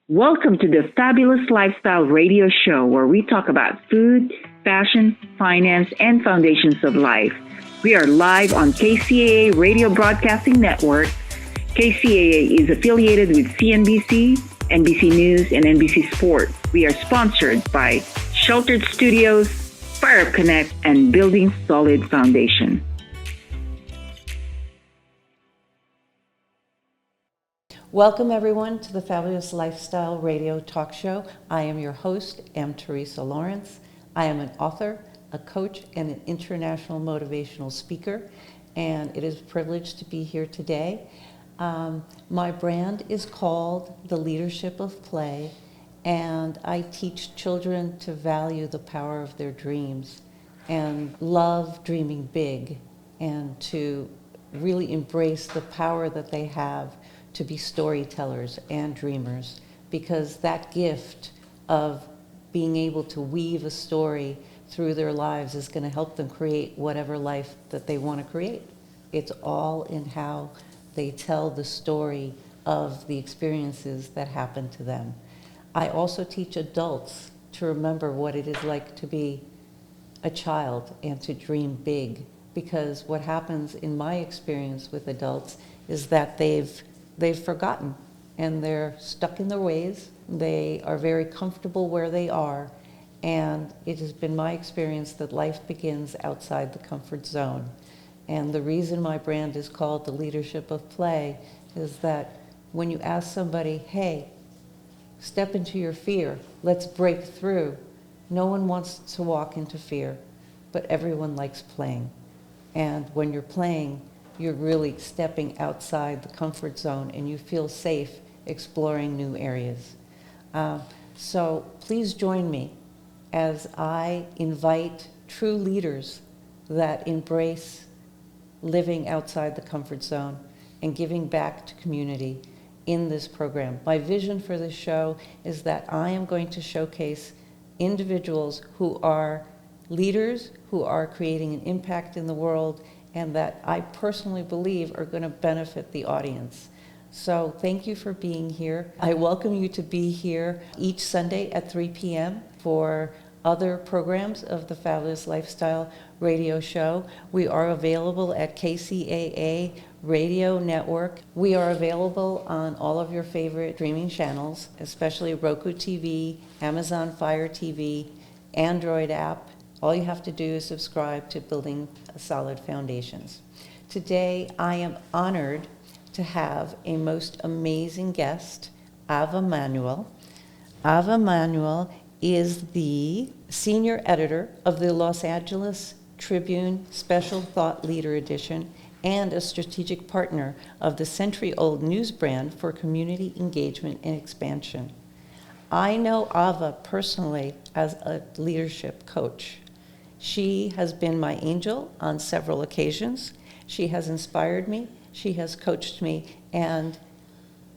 Welcome to the Fabulous Lifestyle Radio Show, where we talk about food, fashion, finance, and foundations of life. We are live on KCAA Radio Broadcasting Network. KCAA is affiliated with CNBC, NBC News, and NBC Sports. We are sponsored by Sheltered Studios, Fire Connect, and Building Solid Foundation. Welcome everyone to the Fabulous Lifestyle Radio Talk Show. I am your host, M. Teresa Lawrence. I am an author, a coach, and an international motivational speaker, and it is a privilege to be here today. My brand is called The Leadership of Play, and I teach children to value the power of their dreams and love dreaming big and to really embrace the power that they have to be storytellers and dreamers, because that gift of being able to weave a story through their lives is going to help them create whatever life that they want to create. It's all in how they tell the story of the experiences that happen to them. I also teach adults to remember what it is like to be a child and to dream big, because what happens in my experience with adults is that they've forgotten and they're stuck in their ways. They are very comfortable where they are, and it has been my experience that life begins outside the comfort zone. And the reason my brand is called The Leadership of Play is that when you ask somebody, hey, step into your fear, let's break through, no one wants to walk into fear, but everyone likes playing. And when you're playing, you're really stepping outside the comfort zone and you feel safe exploring new areas. So please join me as I invite true leaders that embrace living outside the comfort zone and giving back to community in this program. My vision for this show is that I am going to showcase individuals who are leaders, who are creating an impact in the world, and that I personally believe are going to benefit the audience. So thank you for being here. I welcome you to be here each Sunday at 3 p.m. for other programs of the Fabulous Lifestyle Radio Show. We are available at KCAA Radio Network. We are available on all of your favorite streaming channels, especially Roku TV, Amazon Fire TV, Android app. All you have to do is subscribe to Building Solid Foundations. Today, I am honored to have a most amazing guest, Ava Manuel. Ava Manuel is the senior editor of the Los Angeles Tribune Special Thought Leader Edition and a strategic partner of the century-old news brand for community engagement and expansion. I know Ava personally as a leadership coach. She has been my angel on several occasions. She has inspired me, she has coached me, and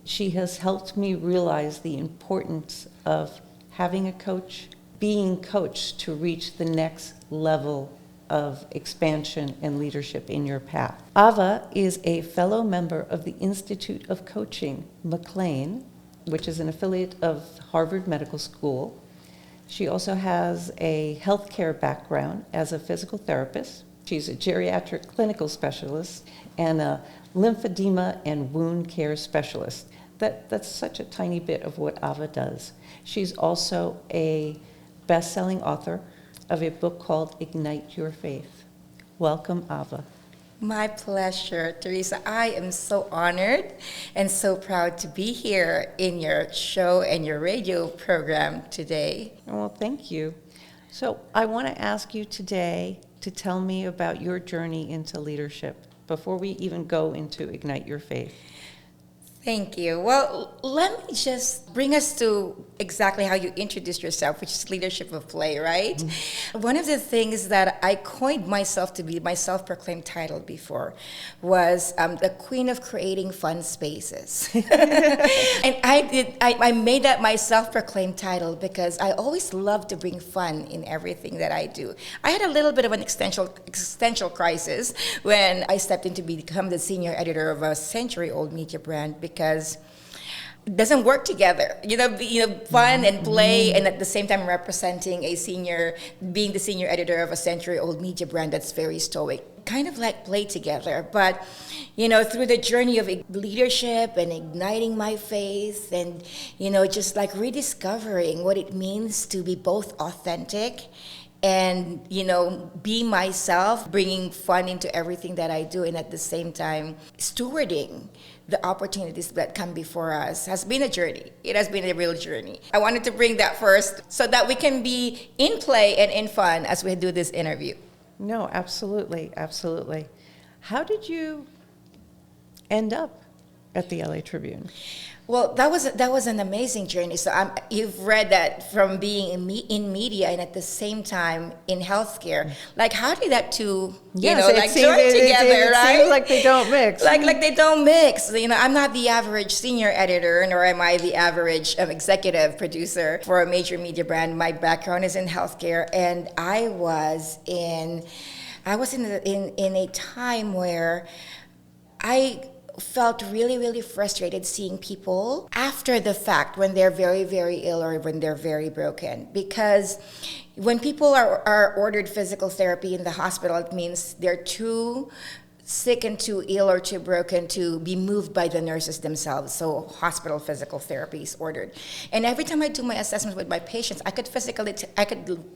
she has helped me realize the importance of having a coach, being coached to reach the next level of expansion and leadership in your path. Ava is a fellow member of the Institute of Coaching, McLean, which is an affiliate of Harvard Medical School. She also has a healthcare background as a physical therapist. She's a geriatric clinical specialist and a lymphedema and wound care specialist. That's such a tiny bit of what Ava does. She's also a best-selling author of a book called Ignite Your Faith. Welcome, Ava. My pleasure, Teresa. I am so honored and so proud to be here in your show and your radio program today. Well, thank you. So I want to ask you today to tell me about your journey into leadership before we even go into Ignite Your Faith. Thank you. Well, let me just bring us to exactly how you introduced yourself, which is leadership of play, right? Mm-hmm. One of the things that I coined myself to be, my self-proclaimed title before, was the queen of creating fun spaces. And I made that my self-proclaimed title because I always love to bring fun in everything that I do. I had a little bit of an existential crisis when I stepped in to become the senior editor of a century-old media brand, because doesn't work together. Fun and play, and at the same time representing being the senior editor of a century-old media brand that's very stoic. Kind of like play together, but through the journey of leadership and igniting my faith, and just like rediscovering what it means to be both authentic and be myself, bringing fun into everything that I do, and at the same time stewarding the opportunities that come before us, has been a journey. It has been a real journey. I wanted to bring that first so that we can be in play and in fun as we do this interview. No, absolutely, absolutely. How did you end up at the LA Tribune? Well, that was an amazing journey. So you've read that from being in media and at the same time in healthcare. Like, how did that two, join together, right? It seems like they don't mix. Like they don't mix. I'm not the average senior editor, nor am I the average executive producer for a major media brand. My background is in healthcare, and I was in a time where I felt really, really frustrated seeing people after the fact when they're very, very ill or when they're very broken. Because when people are ordered physical therapy in the hospital, it means they're too sick and too ill or too broken to be moved by the nurses themselves. So hospital physical therapy is ordered. And every time I do my assessments with my patients, I could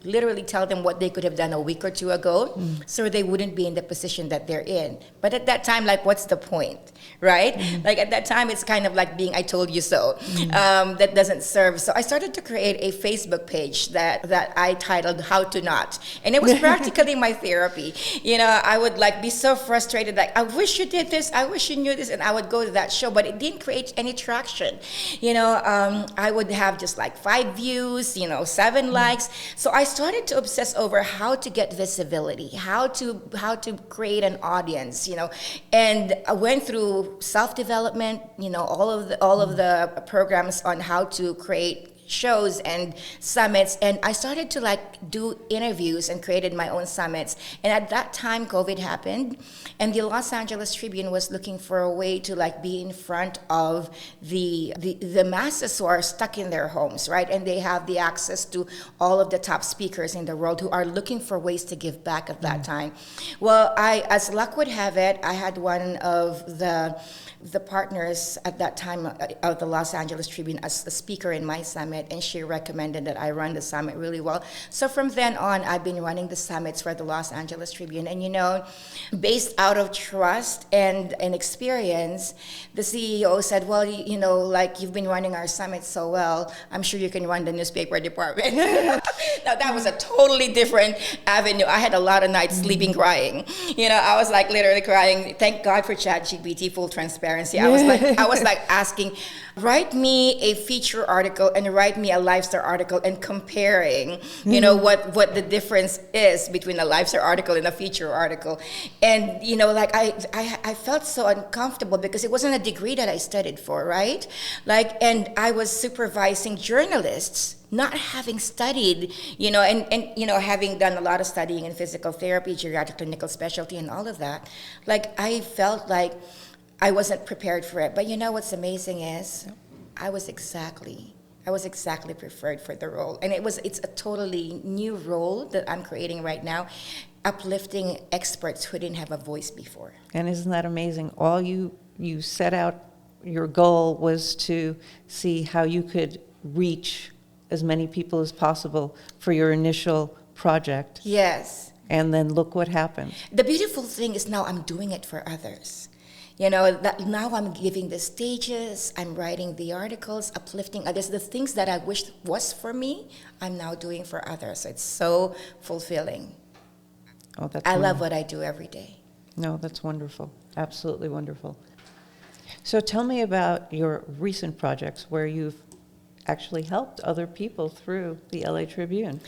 literally tell them what they could have done a week or two ago, so they wouldn't be in the position that they're in. But at that time, like, what's the point, right? Like, at that time, it's kind of like being I told you so. That doesn't serve. So I started to create a Facebook page that I titled How to Not. And it was practically my therapy. I would be so frustrated, like, I wish you did this, I wish you knew this, and I would go to that show, but it didn't create any traction. I would have just 5 views, 7 likes. So I started to obsess over how to get visibility, how to create an audience, and I went through self-development, all of the programs on how to create shows and summits, and I started to do interviews and created my own summits. And at that time, COVID happened, and the Los Angeles Tribune was looking for a way to be in front of the masses who are stuck in their homes, right? And they have the access to all of the top speakers in the world who are looking for ways to give back at that time. Well, as luck would have it, I had one of the partners at that time of the Los Angeles Tribune as the speaker in my summit, and she recommended that I run the summit really well. So from then on, I've been running the summits for the Los Angeles Tribune. And based out of trust and experience, the CEO said, well, you've been running our summit so well, I'm sure you can run the newspaper department. Now, that was a totally different avenue. I had a lot of nights sleeping, crying. I was literally crying. Thank God for ChatGPT, full transparency. I was asking, write me a feature article and write me a lifestyle article, and comparing, what the difference is between a lifestyle article and a feature article. And, I felt so uncomfortable because it wasn't a degree that I studied for, right? And I was supervising journalists, not having studied, and having done a lot of studying in physical therapy, geriatric clinical specialty, and all of that. I felt like I wasn't prepared for it. But what's amazing is I was exactly prepared for the role. And it's a totally new role that I'm creating right now, uplifting experts who didn't have a voice before. And isn't that amazing? All you set out, your goal was to see how you could reach as many people as possible for your initial project. Yes. And then look what happened. The beautiful thing is now I'm doing it for others. That now I'm giving the stages, I'm writing the articles, uplifting others. The things that I wished was for me, I'm now doing for others. So it's so fulfilling. Oh, that's I wonderful. love what I do every day. No, that's wonderful. Absolutely wonderful. So tell me about your recent projects where you've actually helped other people through the LA Tribune.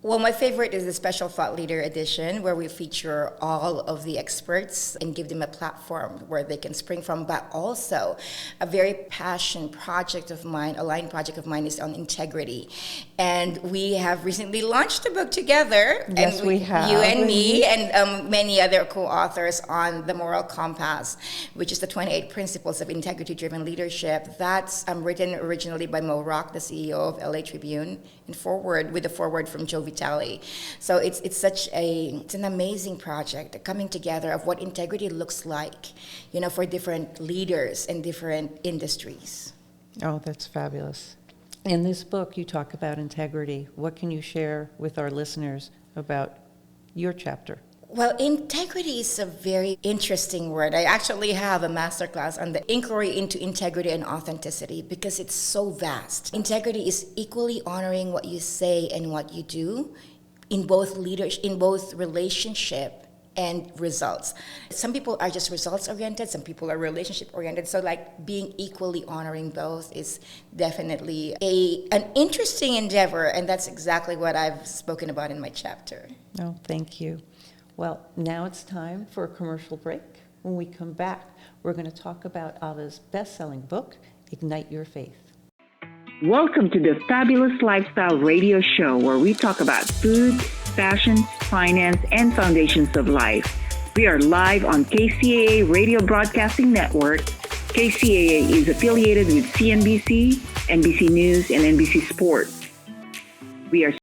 Well, my favorite is the Special Thought Leader edition, where we feature all of the experts and give them a platform where they can spring from. But also, a very passion project of mine, a line project of mine, is on integrity. And we have recently launched a book together. Yes, and we have. You and me and many other co-authors on The Moral Compass, which is the 28 Principles of Integrity-Driven Leadership. That's written originally by Mo Rock, the CEO of LA Tribune, and with the foreword from Joe Vitale. So it's an amazing project, coming together of what integrity looks like, for different leaders in different industries. Oh, that's fabulous. In this book, you talk about integrity. What can you share with our listeners about your chapter? Well, integrity is a very interesting word. I actually have a masterclass on the inquiry into integrity and authenticity because it's so vast. Integrity is equally honoring what you say and what you do in both relationship and results. Some people are just results oriented, some people are relationship oriented. So being equally honoring both is definitely an interesting endeavor, and that's exactly what I've spoken about in my chapter. Oh, thank you. Well, now it's time for a commercial break. When we come back, we're going to talk about Ava's best-selling book, Ignite Your Faith. Welcome to the Fabulous Lifestyle Radio Show, where we talk about food, fashion, finance, and foundations of life. We are live on KCAA Radio Broadcasting Network. KCAA is affiliated with CNBC, NBC News, and NBC Sports. We are